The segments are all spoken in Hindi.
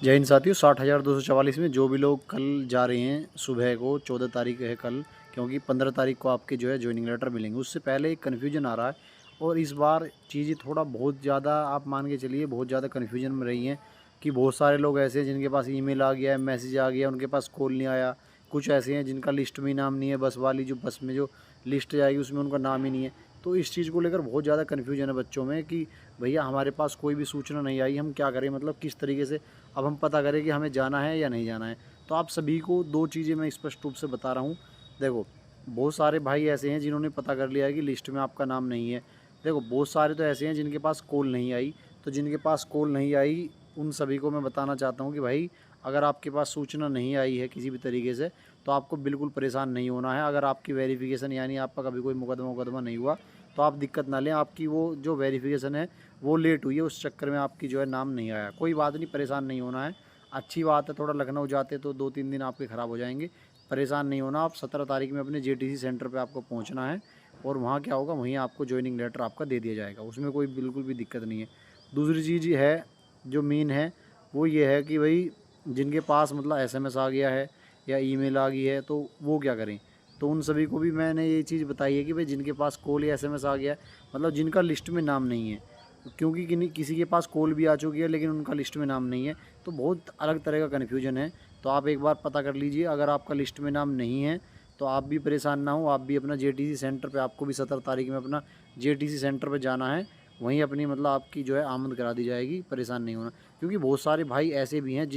जय हिंद साथियों। 60,244 में जो भी लोग कल जा रहे हैं, सुबह को 14 तारीख है कल, क्योंकि 15 तारीख को आपके जो है ज्वाइनिंग लेटर मिलेंगे। उससे पहले एक कन्फ्यूजन आ रहा है और इस बार चीज़ें थोड़ा बहुत ज़्यादा आप मान के चलिए बहुत ज़्यादा कन्फ्यूजन में रही हैं कि बहुत सारे लोग ऐसे हैं जिनके पास ईमेल आ गया है, मैसेज आ गया, उनके पास कॉल नहीं आया। कुछ ऐसे हैं जिनका लिस्ट में नाम नहीं है, बस वाली जो बस में जो लिस्ट जाएगी उसमें उनका नाम ही नहीं है। तो इस चीज़ को लेकर बहुत ज़्यादा कन्फ्यूजन है बच्चों में कि भैया हमारे पास कोई भी सूचना नहीं आई, हम क्या करें, मतलब किस तरीके से अब हम पता करें कि हमें जाना है या नहीं जाना है। तो आप सभी को दो चीज़ें मैं स्पष्ट रूप से बता रहा हूँ। देखो, बहुत सारे भाई ऐसे हैं जिन्होंने पता कर लिया है कि लिस्ट में आपका नाम नहीं है। देखो, बहुत सारे तो ऐसे हैं जिनके पास कॉल नहीं आई। तो जिनके पास कॉल नहीं आई उन सभी को मैं बताना चाहता हूँ कि भाई अगर आपके पास सूचना नहीं आई है किसी भी तरीके से तो आपको बिल्कुल परेशान नहीं होना है। अगर आपकी वेरिफिकेशन यानी आपका कभी कोई मुकदमा नहीं हुआ तो आप दिक्कत ना लें। आपकी वो जो वेरिफिकेशन है वो लेट हुई है, उस चक्कर में आपकी जो है नाम नहीं आया। कोई बात नहीं, परेशान नहीं होना है। अच्छी बात है, थोड़ा लखनऊ जाते तो 2-3 दिन आपके ख़राब हो जाएंगे। परेशान नहीं होना। आप 17 तारीख में अपने जेटीसी सेंटर पे आपको पहुंचना है और वहाँ क्या होगा, वहीं आपको ज्वाइनिंग लेटर आपका दे दिया जाएगा। उसमें कोई बिल्कुल भी दिक्कत नहीं है। दूसरी चीज़ है जो मेन है वो ये है कि भाई जिनके पास मतलब एसएमएस आ गया है या ईमेल आ गई है तो वो क्या करें। तो उन सभी को भी मैंने ये चीज़ बताई है कि भाई जिनके पास कॉल या एसएमएस आ गया है, मतलब जिनका लिस्ट में नाम नहीं है, क्योंकि किसी के पास कॉल भी आ चुकी है लेकिन उनका लिस्ट में नाम नहीं है, तो बहुत अलग तरह का कन्फ्यूजन है। तो आप एक बार पता कर लीजिए। अगर आपका लिस्ट में नाम नहीं है तो आप भी परेशान ना हो। आप भी अपना जेटीसी सेंटर पे, आपको भी 17 तारीख में अपना जेटीसी सेंटर पे जाना है। वहीं अपनी मतलब आपकी जो है आमद करा दी जाएगी। परेशान नहीं होना, क्योंकि बहुत सारे भाई ऐसे भी हैं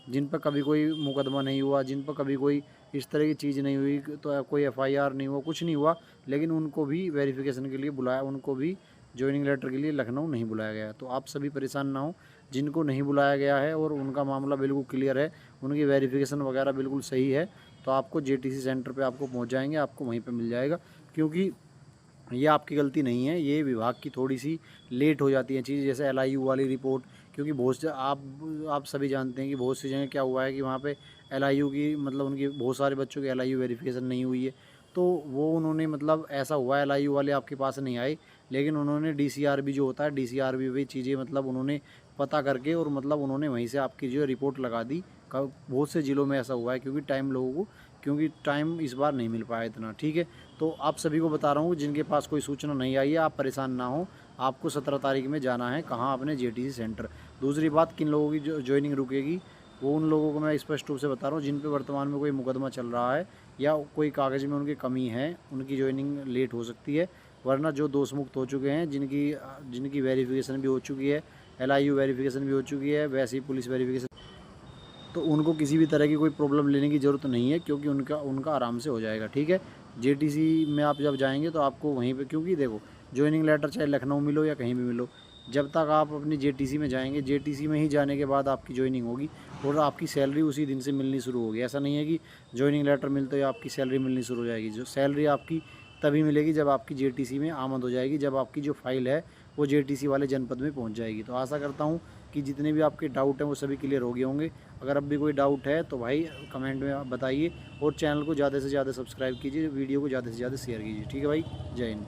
जिन पर कभी कोई मुकदमा नहीं हुआ, जिन पर कभी कोई इस तरह की चीज़ नहीं हुई, तो कोई एफआईआर नहीं हुआ, कुछ नहीं हुआ, लेकिन उनको भी वेरिफिकेशन के लिए बुलाया, उनको भी जॉइनिंग लेटर के लिए लखनऊ नहीं बुलाया गया। तो आप सभी परेशान ना हो। जिनको नहीं बुलाया गया है और उनका मामला बिल्कुल क्लियर है, उनकी वेरिफिकेशन वगैरह बिल्कुल सही है, तो आपको जेटीसी सेंटर पे आपको पहुंच जाएंगे, आपको वहीं पे मिल जाएगा। क्योंकि ये आपकी गलती नहीं है, ये विभाग की थोड़ी सी लेट हो जाती है चीज़, जैसे एलआईयू वाली रिपोर्ट। क्योंकि बहुत से आप सभी जानते हैं कि बहुत सी जगह क्या हुआ है कि वहाँ पे एलआईयू की मतलब उनकी बहुत सारे बच्चों की एलआईयू वेरिफिकेशन नहीं हुई है। तो वो उन्होंने मतलब ऐसा हुआ एलआईयू वाले आपके पास नहीं आए, लेकिन उन्होंने डीसीआरबी जो होता है डीसीआरबी भी चीज़ें मतलब उन्होंने पता करके और मतलब उन्होंने वहीं से आपकी जो रिपोर्ट लगा दी। बहुत से ज़िलों में ऐसा हुआ है क्योंकि टाइम लोगों को, क्योंकि टाइम इस बार नहीं मिल पाया इतना। ठीक है, तो आप सभी को बता रहा हूँ जिनके पास कोई सूचना नहीं आई है आप परेशान ना हो। आपको 17 तारीख में जाना है कहाँ, अपने जेटीसी सेंटर। दूसरी बात, किन लोगों की जो ज्वाइनिंग रुकेगी वो उन लोगों को मैं स्पष्ट रूप से बता रहा हूँ जिन पे वर्तमान में कोई मुकदमा चल रहा है या कोई कागज़ में उनकी कमी है, उनकी ज्वाइनिंग लेट हो सकती है। वरना जो दोष मुक्त हो चुके हैं, जिनकी जिनकी वेरिफिकेशन भी हो चुकी है, एलआईयू वेरिफिकेशन भी हो चुकी है, वैसे ही पुलिस वेरिफिकेशन, तो उनको किसी भी तरह की कोई प्रॉब्लम लेने की ज़रूरत नहीं है, क्योंकि उनका उनका आराम से हो जाएगा। ठीक है, जेटीसी में आप जब जाएंगे तो आपको वहीं पे, क्योंकि देखो ज्वाइनिंग लेटर चाहे लखनऊ मिलो या कहीं भी मिलो, जब तक आप अपनी जेटीसी में जाएंगे, जेटीसी में ही जाने के बाद आपकी ज्वाइनिंग होगी और आपकी सैलरी उसी दिन से मिलनी शुरू होगी। ऐसा नहीं है कि ज्वाइनिंग लेटर मिलते ही आपकी सैलरी मिलनी शुरू हो जाएगी। जो सैलरी आपकी तभी मिलेगी जब आपकी जेटीसी में आमद हो जाएगी, जब आपकी जो फाइल है वो जेटीसी वाले जनपद में पहुंच जाएगी। तो आशा करता हूं कि जितने भी आपके डाउट हैं वो सभी क्लियर हो गए होंगे। अगर अब भी कोई डाउट है तो भाई कमेंट में आप बताइए और चैनल को ज़्यादा से ज़्यादा सब्सक्राइब कीजिए, वीडियो को ज़्यादा से ज़्यादा शेयर कीजिए। ठीक है भाई, जय हिंद।